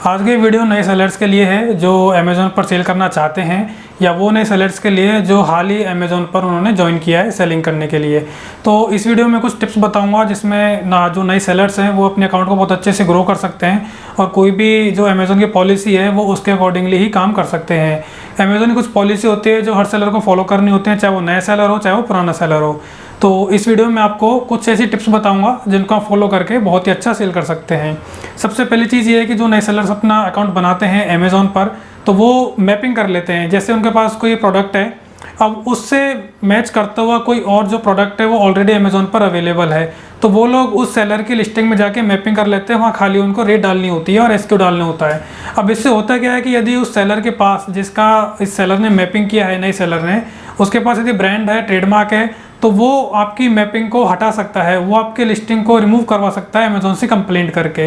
आज की वीडियो नए सेलर्स के लिए है जो अमेज़ॉन पर सेल करना चाहते हैं या वो नए सेलर्स के लिए जो हाल ही अमेज़ॉन पर उन्होंने ज्वाइन किया है सेलिंग करने के लिए। तो इस वीडियो में कुछ टिप्स बताऊंगा जिसमें ना जो नए सेलर्स हैं वो अपने अकाउंट को बहुत अच्छे से ग्रो कर सकते हैं और कोई भी जो अमेज़ॉन की पॉलिसी है वो उसके अकॉर्डिंगली ही काम कर सकते हैं। अमेज़ॉन की कुछ पॉलिसी होती है जो हर सेलर को फॉलो करनी होती है, चाहे वो नया सेलर हो चाहे वो पुराना सेलर हो। तो इस वीडियो में आपको कुछ ऐसी टिप्स बताऊंगा जिनको आप फॉलो करके बहुत ही अच्छा सेल कर सकते हैं। सबसे पहली चीज़ ये है कि जो नए सेलर्स अपना अकाउंट बनाते हैं अमेज़ॉन पर तो वो मैपिंग कर लेते हैं। जैसे उनके पास कोई प्रोडक्ट है, अब उससे मैच करता हुआ कोई और जो प्रोडक्ट है वो ऑलरेडी अमेज़ॉन पर अवेलेबल है, तो वो लोग उस सेलर की लिस्टिंग में जाके मैपिंग कर लेते हैं। वहाँ खाली उनको रेट डालनी होती है और एसक्यू डालना होता है। अब इससे होता क्या है कि यदि उस सेलर के पास जिसका इस सेलर ने मैपिंग किया है, नए सेलर ने, उसके पास यदि ब्रांड है, ट्रेडमार्क है, तो वो आपकी मैपिंग को हटा सकता है, वो आपकी लिस्टिंग को रिमूव करवा सकता है अमेज़ॉन से कंप्लेंट करके।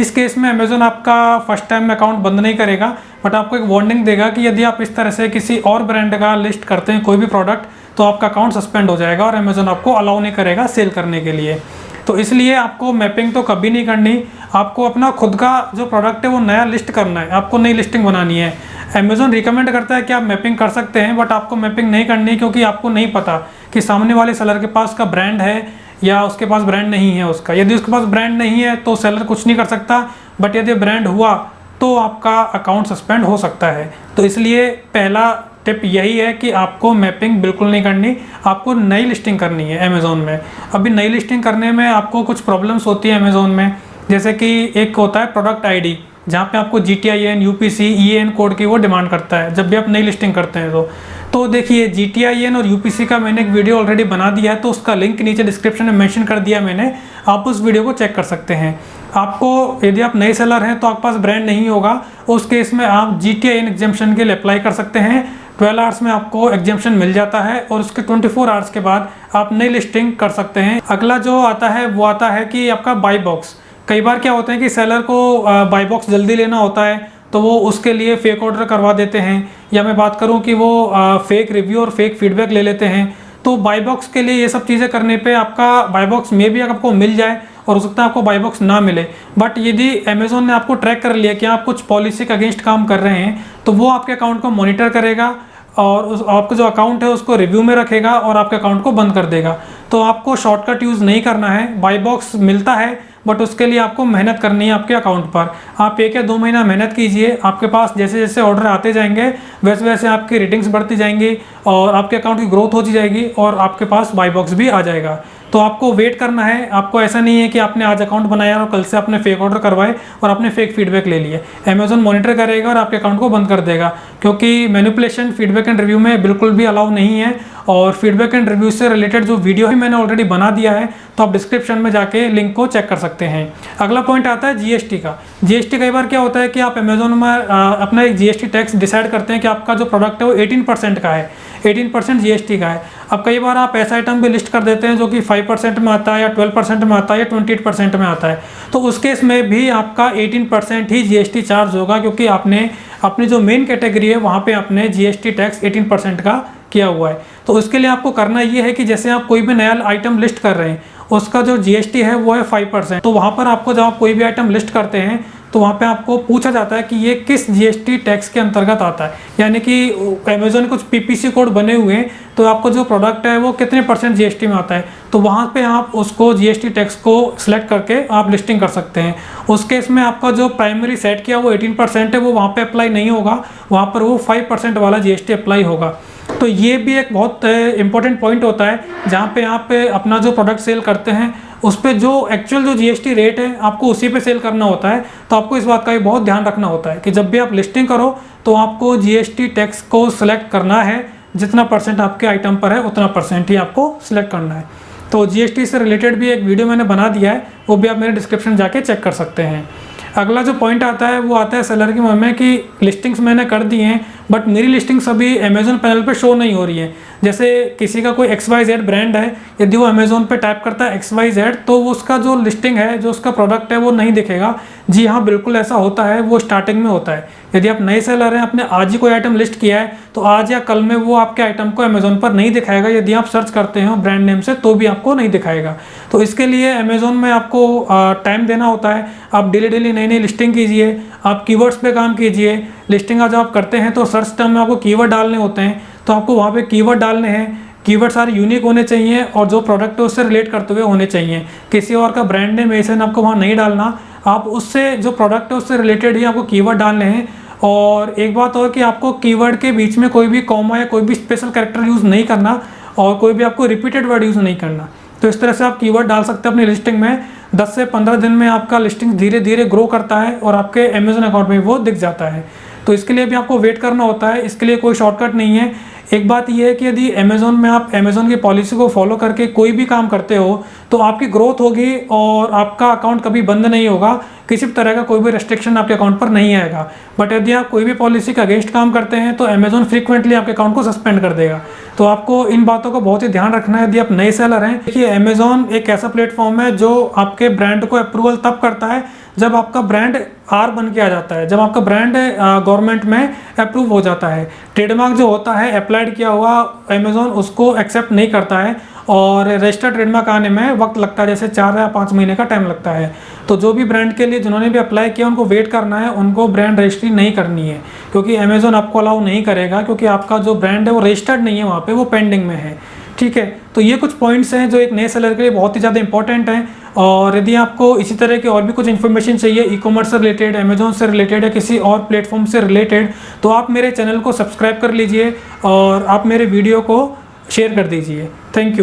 इस केस में अमेज़ॉन आपका फर्स्ट टाइम में अकाउंट बंद नहीं करेगा, बट आपको एक वार्निंग देगा कि यदि आप इस तरह से किसी और ब्रांड का लिस्ट करते हैं कोई भी प्रोडक्ट तो आपका अकाउंट सस्पेंड हो जाएगा और अमेज़ॉन आपको अलाउ नहीं करेगा सेल करने के लिए। तो इसलिए आपको मैपिंग तो कभी नहीं करनी, आपको अपना खुद का जो प्रोडक्ट है वो नया लिस्ट करना है, आपको नई लिस्टिंग बनानी है। अमेज़ॉन रिकमेंड करता है कि आप मैपिंग कर सकते हैं, बट आपको मैपिंग नहीं करनी क्योंकि आपको नहीं पता कि सामने वाले सेलर के पास का ब्रांड है या उसके पास ब्रांड नहीं है उसका। यदि उसके पास ब्रांड नहीं है तो सेलर कुछ नहीं कर सकता, बट यदि ब्रांड हुआ तो आपका अकाउंट सस्पेंड हो सकता है। तो इसलिए पहला टिप यही है कि आपको मैपिंग बिल्कुल नहीं करनी, आपको नई लिस्टिंग करनी है अमेज़ॉन में। अभी नई लिस्टिंग करने में आपको कुछ प्रॉब्लम्स होती है अमेज़ॉन में, जैसे कि एक होता है प्रोडक्ट आईडी, जहाँ पे आपको GTIN, UPC, EAN कोड की वो डिमांड करता है जब भी आप नई लिस्टिंग करते हैं। तो देखिए GTIN और UPC का मैंने एक वीडियो ऑलरेडी बना दिया है, तो उसका लिंक नीचे डिस्क्रिप्शन में मेंशन कर दिया मैंने, आप उस वीडियो को चेक कर सकते हैं। आपको यदि आप नए सेलर हैं तो आपके पास ब्रांड नहीं होगा, उस केस में आप GTIN एग्जाम्पशन के लिए अप्लाई कर सकते हैं। 12 आवर्स में आपको एग्जाम्पशन मिल जाता है और उसके 24 आवर्स के बाद आप नई लिस्टिंग कर सकते हैं। अगला जो आता है वो आता है कि आपका बाई बॉक्स। कई बार क्या होता है कि सेलर को बाई बॉक्स जल्दी लेना होता है तो वो उसके लिए फेक ऑर्डर करवा देते हैं, या मैं बात करूं कि वो फेक रिव्यू और फेक फीडबैक ले लेते हैं। तो बाई बॉक्स के लिए ये सब चीज़ें करने पे आपका बाई बॉक्स में भी आपको मिल जाए और हो सकता है आपको बाई बॉक्स ना मिले, बट यदि अमेज़ॉन ने आपको ट्रैक कर लिया कि आप कुछ पॉलिसी के अगेंस्ट काम कर रहे हैं तो वो आपके अकाउंट को मॉनिटर करेगा और आपका जो अकाउंट है उसको रिव्यू में रखेगा और आपके अकाउंट को बंद कर देगा। तो आपको शॉर्टकट यूज़ नहीं करना है, बाई बॉक्स मिलता है बट उसके लिए आपको मेहनत करनी है आपके अकाउंट पर। आप 1 या 2 महीना मेहनत कीजिए, आपके पास जैसे जैसे ऑर्डर आते जाएंगे वैसे वैसे आपकी रेटिंग्स बढ़ती जाएंगी और आपके अकाउंट की ग्रोथ होती जाएगी और आपके पास बाई बॉक्स भी आ जाएगा। तो आपको वेट करना है, आपको ऐसा नहीं है कि आपने आज अकाउंट बनाया और कल से आपने फेक ऑर्डर करवाए और आपने फेक फीडबैक ले लिए। अमेज़ॉन मॉनिटर करेगा और आपके अकाउंट को बंद कर देगा, क्योंकि मैनिपुलेशन फीडबैक एंड रिव्यू में बिल्कुल भी अलाउ नहीं है। और फीडबैक एंड रिव्यू से रिलेटेड जो वीडियो है मैंने ऑलरेडी बना दिया है, तो आप डिस्क्रिप्शन में जाके लिंक को चेक कर सकते हैं। अगला पॉइंट आता है GST का। GST कई बार क्या होता है कि आप अमेज़ॉन में अपना एक GST टैक्स डिसाइड करते हैं कि आपका जो प्रोडक्ट है वो 18% का है, 18% GST का है। अब कई बार आप ऐसा आइटम भी लिस्ट कर देते हैं जो कि 5% में आता है या 12% में आता है या 28% में आता है, तो उस केस में भी आपका 18% ही GST चार्ज होगा, क्योंकि आपने अपनी जो मेन कैटेगरी है वहाँ पे आपने GST टैक्स 18% का किया हुआ है। तो उसके लिए आपको करना ये है कि जैसे आप कोई भी नया आइटम लिस्ट कर रहे हैं उसका जो GST है वो है 5%। तो वहाँ पर आपको जब आप कोई भी आइटम लिस्ट करते हैं तो वहाँ पे आपको पूछा जाता है कि ये किस GST टैक्स के अंतर्गत आता है, यानी कि अमेज़ॉन कुछ PPC कोड बने हुए हैं तो आपको जो प्रोडक्ट है वो कितने % GST में आता है, तो वहाँ पे आप उसको GST टैक्स को सिलेक्ट करके आप लिस्टिंग कर सकते हैं। उस केस में आपका जो प्राइमरी सेट किया वो 18% है, वो वहाँ पे अप्लाई नहीं होगा, वहाँ पर वो 5% वाला GST अप्लाई होगा। तो ये भी एक बहुत इंपॉर्टेंट पॉइंट होता है, जहाँ पे आप अपना जो प्रोडक्ट सेल करते हैं उस पर जो एक्चुअल जो GST रेट है आपको उसी पे सेल करना होता है। तो आपको इस बात का भी बहुत ध्यान रखना होता है कि जब भी आप लिस्टिंग करो तो आपको GST टैक्स को सिलेक्ट करना है, जितना % आपके आइटम पर है उतना % ही आपको सिलेक्ट करना है। तो GST से रिलेटेड भी एक वीडियो मैंने बना दिया है, वो भी आप मेरे डिस्क्रिप्शन जाके चेक कर सकते हैं। अगला जो पॉइंट आता है वो आता है सेलर के मन में कि लिस्टिंग्स मैंने कर दी हैं बट मेरी लिस्टिंग्स अभी अमेजोन पैनल पे शो नहीं हो रही है। जैसे किसी का कोई XYZ ब्रांड है, यदि वो अमेजोन पे टाइप करता है XYZ, तो वो उसका जो लिस्टिंग है, जो उसका प्रोडक्ट है, वो नहीं दिखेगा। जी हाँ, बिल्कुल ऐसा होता है, वो स्टार्टिंग में होता है। यदि आप नए सेलर हैं, आपने आज ही कोई आइटम लिस्ट किया है, तो आज या कल में वो आपके आइटम को अमेजोन पर नहीं दिखाएगा। यदि आप सर्च करते हो ब्रांड नेम से तो भी आपको नहीं दिखाएगा। तो इसके लिए अमेजोन में आपको टाइम देना होता है। आप डेली नई लिस्टिंग कीजिए, आप कीवर्ड्स पे काम कीजिए। लिस्टिंग जब आप करते हैं तो सर्च टर्म में आपको कीवर्ड डालने होते हैं, तो आपको वहाँ पे कीवर्ड डालने हैं। कीवर्ड सारे यूनिक होने चाहिए और जो प्रोडक्ट है उससे रिलेट करते हुए होने चाहिए। किसी और का ब्रांड नेम ऐसे आपको वहाँ नहीं डालना, आप उससे जो प्रोडक्ट है उससे रिलेटेड ही आपको कीवर्ड डालने हैं। और एक बात और कि आपको कीवर्ड के बीच में कोई भी कॉमा या कोई भी स्पेशल कैरेक्टर यूज़ नहीं करना और कोई भी आपको रिपीटेड वर्ड यूज़ नहीं करना। तो इस तरह से आप कीवर्ड डाल सकते हैं अपनी लिस्टिंग में। 10 से 15 दिन में आपका लिस्टिंग धीरे धीरे ग्रो करता है और आपके अमेजोन अकाउंट में वो दिख जाता है। तो इसके लिए भी आपको वेट करना होता है, इसके लिए कोई शॉर्टकट नहीं है। एक बात यह है कि यदि अमेजोन में आप अमेजोन की पॉलिसी को फॉलो करके कोई भी काम करते हो तो आपकी ग्रोथ होगी और आपका अकाउंट कभी बंद नहीं होगा, किसी भी तरह का कोई भी रेस्ट्रिक्शन आपके अकाउंट पर नहीं आएगा। बट यदि आप कोई भी पॉलिसी का अगेंस्ट काम करते हैं तो अमेजोन फ्रीक्वेंटली आपके अकाउंट को सस्पेंड कर देगा। तो आपको इन बातों का बहुत ही ध्यान रखना है यदि आप नए सेलर हैं। देखिए, अमेजोन एक ऐसा प्लेटफॉर्म है जो आपके ब्रांड को अप्रूवल तब करता है जब आपका ब्रांड आर बन के आ जाता है, जब आपका ब्रांड गवर्नमेंट में अप्रूव हो जाता है। ट्रेडमार्क जो होता है अप्लाइड किया हुआ, अमेजोन उसको एक्सेप्ट नहीं करता है और रजिस्टर्ड ट्रेडमार्क आने में वक्त लगता है, जैसे 4 या 5 महीने का टाइम लगता है। तो जो भी ब्रांड के लिए जिन्होंने भी अप्लाई किया उनको वेट करना है, उनको ब्रांड रजिस्ट्री नहीं करनी है, क्योंकि अमेजोन आपको अलाउ नहीं करेगा, क्योंकि आपका जो ब्रांड है वो रजिस्टर्ड नहीं है वहाँ पे, वो पेंडिंग में है। ठीक है, तो ये कुछ पॉइंट्स हैं जो एक नए सेलर के लिए बहुत ही ज़्यादा इंपॉर्टेंट हैं। और यदि आपको इसी तरह के और भी कुछ इन्फॉर्मेशन चाहिए ई कॉमर्स से रिलेटेड, अमेजोन से रिलेटेड या किसी और प्लेटफॉर्म से रिलेटेड, तो आप मेरे चैनल को सब्सक्राइब कर लीजिए और आप मेरे वीडियो को शेयर कर दीजिए। Thank you.